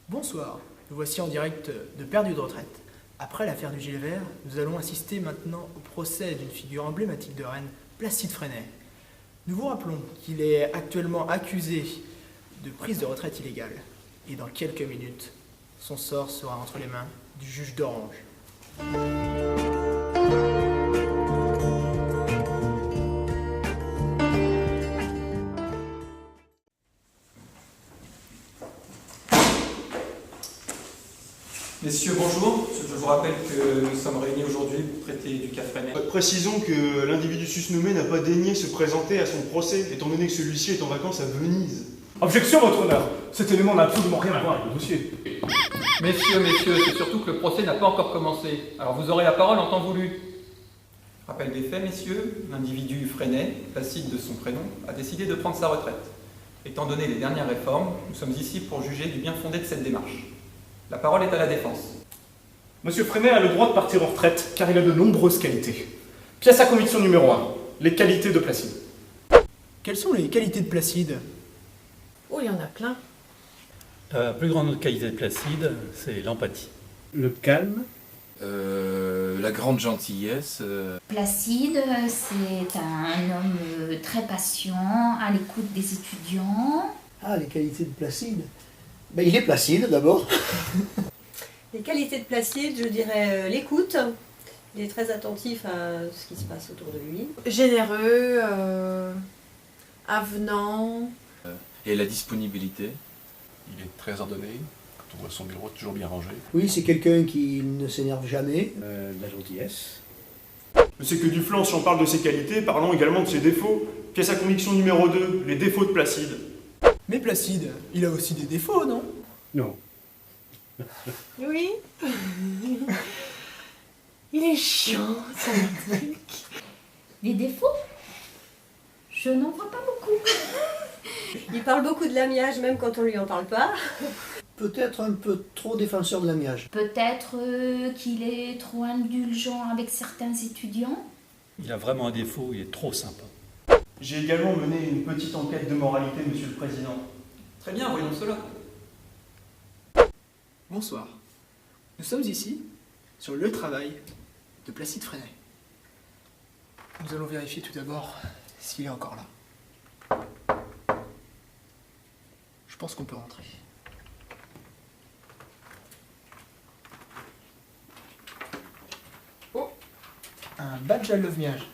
Bonsoir, nous voici en direct de Perdu de retraite. Après l'affaire du gilet vert, nous allons assister maintenant au procès d'une figure emblématique de Rennes, Placide Freinet. Nous vous rappelons qu'il est actuellement accusé de prise de retraite illégale. Et dans quelques minutes, son sort sera entre les mains du juge d'Orange. Messieurs, bonjour. Je vous rappelle que nous sommes réunis aujourd'hui pour traiter du cas Freinet. Précisons que l'individu susnommé n'a pas daigné se présenter à son procès, étant donné que celui-ci est en vacances à Venise. Objection, votre honneur. Cet élément n'a absolument rien à voir avec le dossier. Messieurs, c'est surtout que le procès n'a pas encore commencé. Alors vous aurez la parole en temps voulu. Rappel des faits, messieurs, l'individu Freinet, Placide de son prénom, a décidé de prendre sa retraite. Étant donné les dernières réformes, nous sommes ici pour juger du bien fondé de cette démarche. La parole est à la défense. Monsieur Freinet a le droit de partir en retraite, car il a de nombreuses qualités. Pièce à conviction numéro 1, les qualités de Placide. Quelles sont les qualités de Placide ? Oh, il y en a plein. La plus grande qualité de Placide, c'est l'empathie. Le calme. La grande gentillesse. Placide, c'est un homme très patient, à l'écoute des étudiants. Ah, les qualités de Placide. Ben, il est Placide d'abord. Les qualités de Placide, je dirais l'écoute. Il est très attentif à ce qui se passe autour de lui. Généreux, avenant. Et la disponibilité. Il est très ordonné. Quand on voit son bureau, toujours bien rangé. Oui, c'est quelqu'un qui ne s'énerve jamais. De la gentillesse. Monsieur que Duflan, si on parle de ses qualités, parlons également de ses défauts. Pièce à conviction numéro 2, les défauts de Placide. Mais Placide, il a aussi des défauts, non ? Non. Oui. Il est chiant, ça truc. Les défauts ? Je n'en vois pas beaucoup. Il parle beaucoup de l'amiage, même quand on lui en parle pas. Peut-être un peu trop défenseur de l'amiage. Peut-être qu'il est trop indulgent avec certains étudiants. Il a vraiment un défaut, il est trop sympa. J'ai également mené une petite enquête de moralité, monsieur le Président. Très bien, voyons cela. Bonsoir. Nous sommes ici, sur le travail de Placide Freinet. Nous allons vérifier tout d'abord s'il est encore là. Je pense qu'on peut rentrer. Oh, un badge à l'œuvmiage.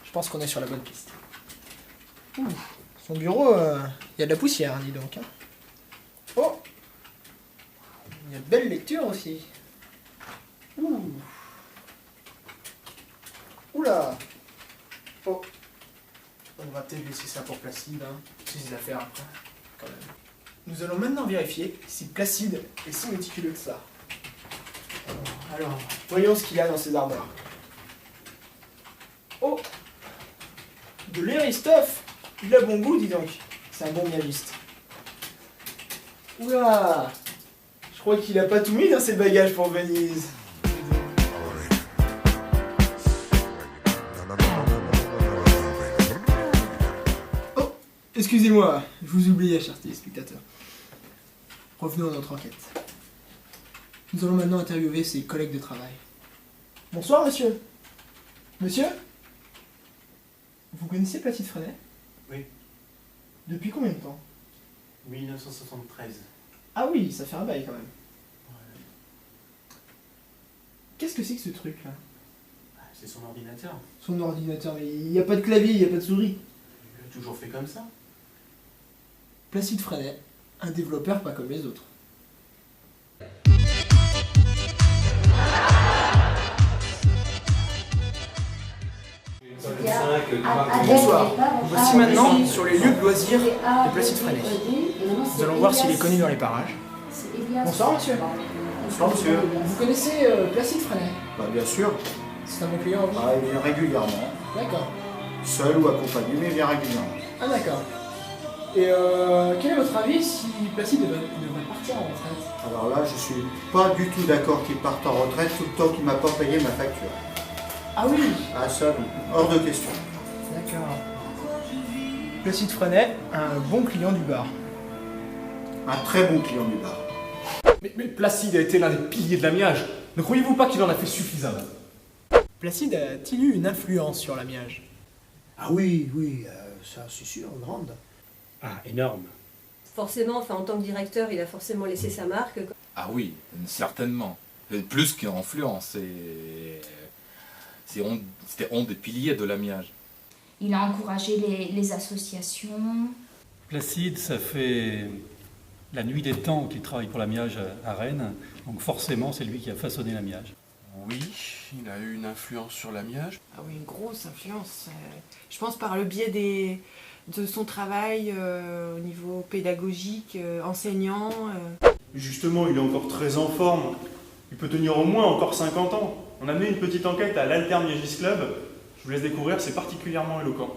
Je pense qu'on est sur la bonne piste. Ouh, son bureau, il y a de la poussière, dis donc. Hein. Oh, il y a de belles lectures aussi. Ouh. Oula. Oh. On va peut-être laisser ça pour Placide, hein. Ses affaires après, quand même. Nous allons maintenant vérifier si Placide est si méticuleux que ça. Alors, voyons ce qu'il y a dans ses armoires. Oh, de l'Eristoff. Il a bon goût, dis donc. C'est un bon pianiste. Oula. Je crois qu'il a pas tout mis dans ses bagages pour Venise. Oh, excusez-moi, je vous oubliais, chers téléspectateurs. Revenons à notre enquête. Nous allons maintenant interviewer ses collègues de travail. Bonsoir, monsieur. Monsieur ? Vous connaissez Placide Freinet ? Oui. Depuis combien de temps ? 1973. Ah oui, ça fait un bail quand même. Qu'est-ce que c'est que ce truc là ? C'est son ordinateur. Son ordinateur, mais il n'y a pas de clavier, il n'y a pas de souris. Il a toujours fait comme ça. Placide Freinet, un développeur pas comme les autres. Bonsoir, nous voici maintenant sur les lieux de loisirs de Placide Freinet. Nous allons voir s'il est connu dans les parages. Bonsoir monsieur. Bonsoir monsieur. Vous connaissez Placide Freinet ? Bah bien sûr. C'est un bon client. Ah, il vient régulièrement. D'accord. Seul ou accompagné, mais il vient régulièrement. Ah d'accord. Et quel est votre avis si Placide devrait partir en retraite ? Alors là, je suis pas du tout d'accord qu'il parte en retraite tout le temps qu'il m'a pas payé ma facture. Ah oui. Ah ça, non. Hors de question. D'accord. Placide Freinet, un bon client du bar. Un très bon client du bar. Mais Placide a été l'un des piliers de l'amiage. Ne croyez-vous pas qu'il en a fait suffisamment? Placide a-t-il eu une influence sur l'amiage? Ah oui, oui, ça c'est sûr, grande. Ah, énorme. Forcément, enfin, en tant que directeur, il a forcément laissé sa marque. Ah oui, certainement. Plus qu'une influence, c'était un des piliers de l'amiage. Il a encouragé les associations. Placide, ça fait la nuit des temps qu'il travaille pour l'amiage à Rennes, donc forcément c'est lui qui a façonné l'amiage. Oui, il a eu une influence sur l'amiage. Ah oui, une grosse influence. Je pense par le biais de son travail au niveau pédagogique, enseignant. Justement, il est encore très en forme. Il peut tenir au moins encore 50 ans. On a mené une petite enquête à l'Altermiagis Club. Je vous laisse découvrir, c'est particulièrement éloquent.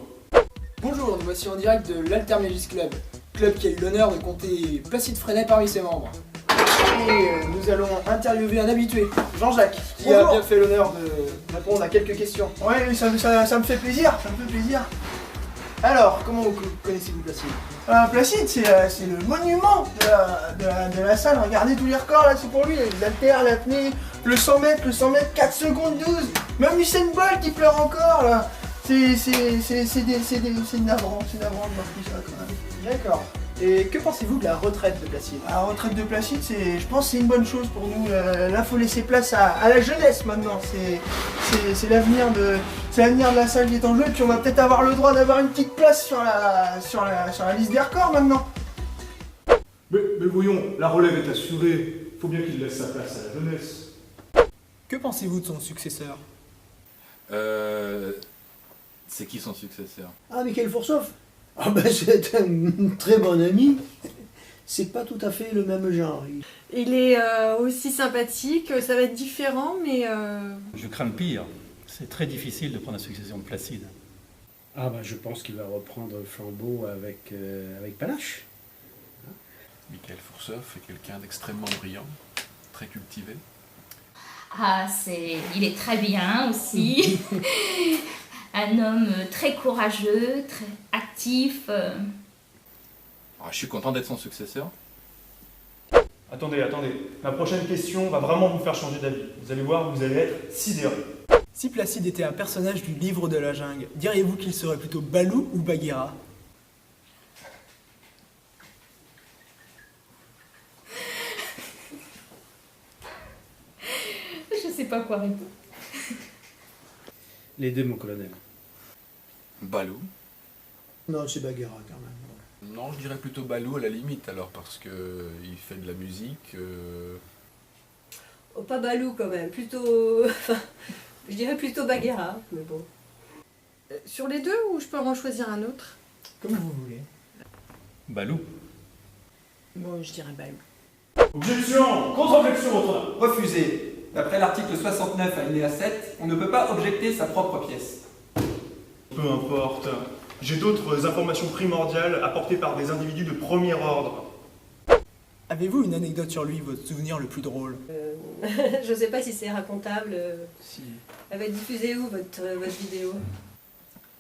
Bonjour, nous voici en direct de l'Altermiagis Club, club qui a eu l'honneur de compter Placide Freinet parmi ses membres. Et nous allons interviewer un habitué, Jean-Jacques, qui a bien fait l'honneur de répondre à quelques questions. Ouais, ça me fait plaisir, ça me fait plaisir. Alors, comment vous connaissez-vous Placide? Placide, c'est le monument de la salle. Regardez tous les records là, c'est pour lui. L'haltère, l'apnée, le 100 mètres, 4 secondes 12. Même Usain Bolt qui pleure encore là. C'est navrant de voir tout ça quand même. D'accord. Et que pensez-vous de la retraite de Placide? La retraite de Placide, je pense que c'est une bonne chose pour nous. Là, faut laisser place à la jeunesse maintenant. C'est l'avenir de la salle qui est en jeu. Et puis on va peut-être avoir le droit d'avoir une petite place sur la liste des records maintenant. Mais voyons, la relève est assurée. Faut bien qu'il laisse sa place à la jeunesse. Que pensez-vous de son successeur? C'est qui son successeur? Ah, Mikhail Foursov. Ah ben c'est un très bon ami. C'est pas tout à fait le même genre. Il est aussi sympathique, ça va être différent, mais... Je crains le pire. C'est très difficile de prendre la succession de Placide. Ah bah je pense qu'il va reprendre le flambeau avec panache. Mikhail Foursov est quelqu'un d'extrêmement brillant, très cultivé. Ah, il est très bien aussi. Un homme très courageux, très actif. Je suis content d'être son successeur. Attendez. Ma prochaine question va vraiment vous faire changer d'avis. Vous allez voir, vous allez être sidérés. Si Placide était un personnage du livre de la jungle, diriez-vous qu'il serait plutôt Balou ou Bagheera? Je sais pas quoi répondre. Les deux, mon colonel. Balou. Non, c'est Bagheera quand même. Non, je dirais plutôt Balou à la limite alors, parce que il fait de la musique. Oh, pas Balou quand même, plutôt... je dirais plutôt Bagheera, mais bon. Sur les deux, ou je peux en choisir un autre? Comme vous voulez. Balou. Bon, je dirais Balou. Objection! Contre-objection, votre honneur. Refusé. D'après l'article 69 alinéa 7, on ne peut pas objecter sa propre pièce. Peu importe. J'ai d'autres informations primordiales apportées par des individus de premier ordre. Avez-vous une anecdote sur lui, votre souvenir le plus drôle? Je sais pas si c'est racontable. Si. Elle va être diffusée où, votre vidéo?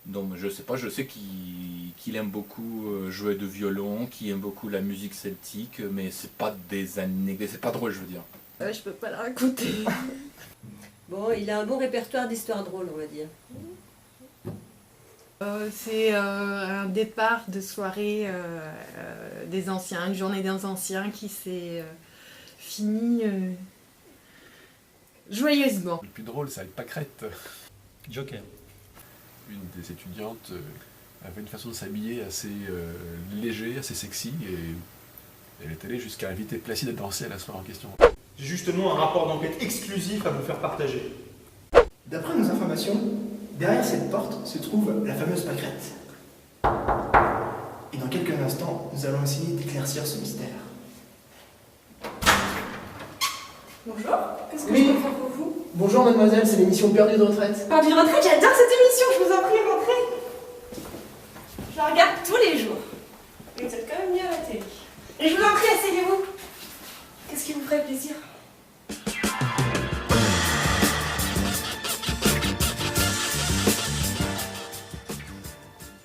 Donc je sais pas, je sais qu'il aime beaucoup jouer de violon, qu'il aime beaucoup la musique celtique, mais c'est pas des anecdotes, c'est pas drôle je veux dire. Je peux pas la raconter. Bon, il a un bon répertoire d'histoires drôles, on va dire. C'est un départ de soirée des anciens, une journée des anciens qui s'est finie joyeusement. Le plus drôle, c'est avec Pâquerette. Joker. Une des étudiantes avait une façon de s'habiller assez léger, assez sexy, et elle est allée jusqu'à inviter Placide à danser à la soirée en question. J'ai justement un rapport d'enquête exclusif à vous faire partager. D'après nos informations, derrière cette porte se trouve la fameuse pâquerette. Et dans quelques instants, nous allons essayer d'éclaircir ce mystère. Bonjour, qu'est-ce que je peux faire pour vous? Bonjour mademoiselle, c'est l'émission Perdue de retraite. Perdue de retraite, j'adore cette émission, je vous en prie, rentrez. Je la regarde tous les jours. Et vous êtes quand même bien à la télé. Et je vous en prie, asseyez-vous. Qu'est-ce qui vous ferait plaisir?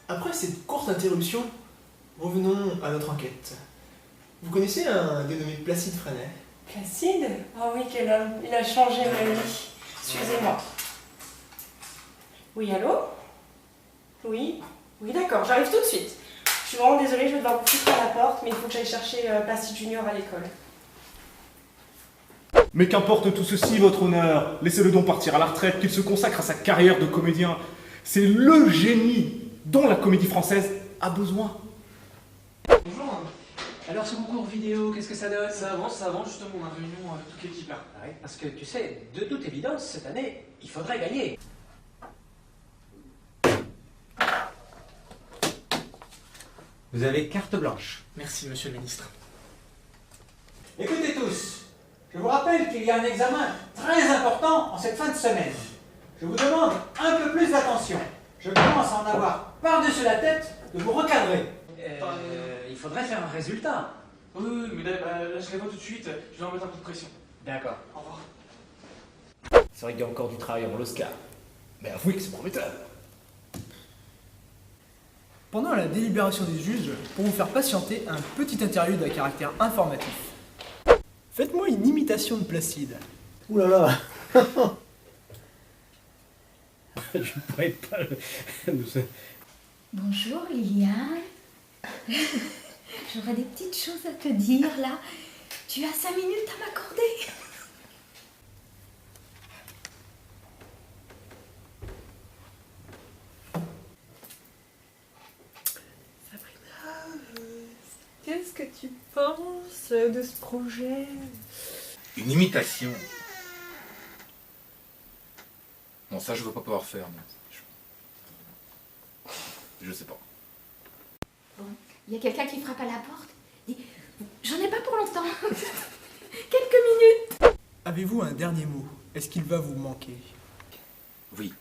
Après cette courte interruption, revenons à notre enquête. Vous connaissez un dénommé Placide Freinet? Placide? Ah oui, quel homme. Il a changé ma vie. Excusez-moi. Oui, allô? Oui? Oui, d'accord, j'arrive tout de suite. Je suis vraiment désolée, je vais devoir vous pousser à la porte, mais il faut que j'aille chercher Placide Junior à l'école. Mais qu'importe tout ceci, votre honneur. Laissez-le donc partir à la retraite, qu'il se consacre à sa carrière de comédien. C'est le génie dont la comédie française a besoin. Bonjour. Alors ce concours vidéo, qu'est-ce que ça donne? Ça avance, justement, on a réunion avec toute l'équipe là. Ouais, parce que tu sais, de toute évidence, cette année, il faudrait gagner. Vous avez carte blanche. Merci, monsieur le ministre. Écoutez tous, je vous rappelle qu'il y a un examen très important en cette fin de semaine. Je vous demande un peu plus d'attention. Je commence à en avoir par-dessus la tête de vous recadrer. Il faudrait faire un résultat. Oui, mais là je les vois tout de suite, je vais en mettre un peu de pression. D'accord. Au revoir. C'est vrai qu'il y a encore du travail avant l'Oscar. Mais avouez que c'est prometteur. Pendant la délibération des juges, pour vous faire patienter, un petit interlude à caractère informatif. Faites-moi une imitation de Placide. Ouh là là. Je ne pourrais pas le... Bonjour Liliane. J'aurais des petites choses à te dire là. Tu as 5 minutes à m'accorder. Qu'est-ce que tu penses de ce projet? Une imitation. Non, ça je ne vais pas pouvoir faire. Je sais pas. Bon, il y a quelqu'un qui frappe à la porte. Dis, j'en ai pas pour longtemps. Quelques minutes. Avez-vous un dernier mot? Est-ce qu'il va vous manquer? Oui.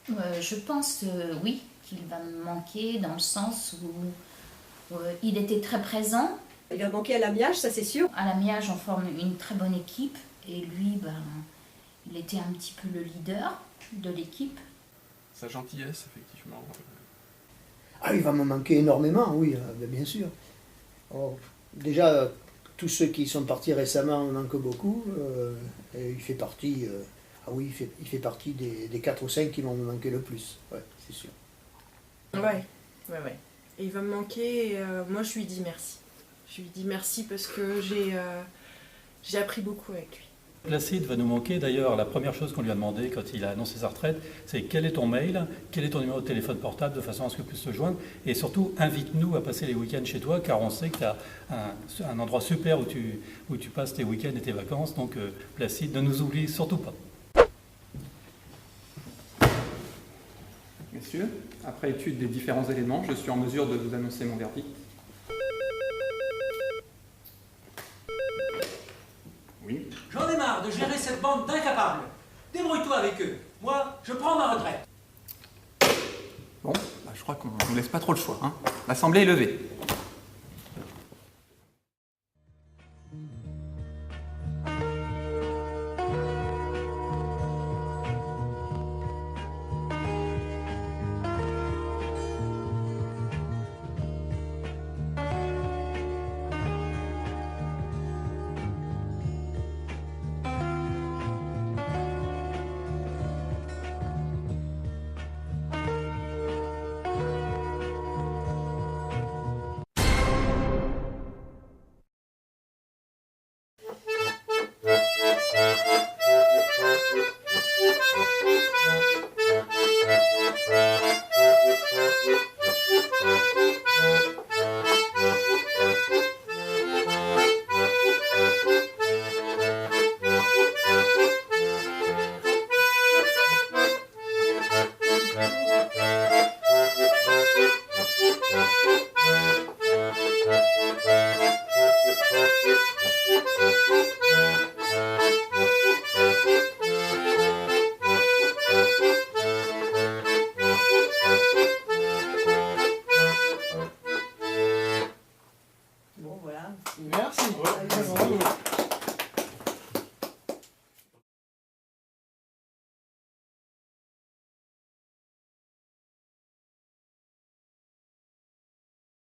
Je pense, oui, qu'il va me manquer dans le sens où il était très présent. Il va manquer à l'amiage, ça c'est sûr. À l'amiage, on forme une très bonne équipe. Et lui, il était un petit peu le leader de l'équipe. Sa gentillesse, effectivement. Ah, il va me manquer énormément, oui, bien sûr. Oh, déjà, tous ceux qui sont partis récemment me manquent beaucoup. Et il fait partie, il fait partie des 4 ou 5 qui vont me manquer le plus. Ouais, c'est sûr. Ouais. Et il va me manquer, moi je lui dis merci. Je lui dis merci parce que j'ai appris beaucoup avec lui. Placide va nous manquer. D'ailleurs, la première chose qu'on lui a demandé quand il a annoncé sa retraite, c'est quel est ton mail, quel est ton numéro de téléphone portable, de façon à ce que puisse te joindre. Et surtout, invite-nous à passer les week-ends chez toi, car on sait que tu as un endroit super où tu passes tes week-ends et tes vacances. Donc, Placide, ne nous oublie surtout pas. Messieurs, après étude des différents éléments, je suis en mesure de vous annoncer mon verdict. Oui. J'en ai marre de gérer cette bande d'incapables. Débrouille-toi avec eux. Moi, je prends ma retraite. Bon, je crois qu'on ne nous laisse pas trop le choix. L'assemblée est levée.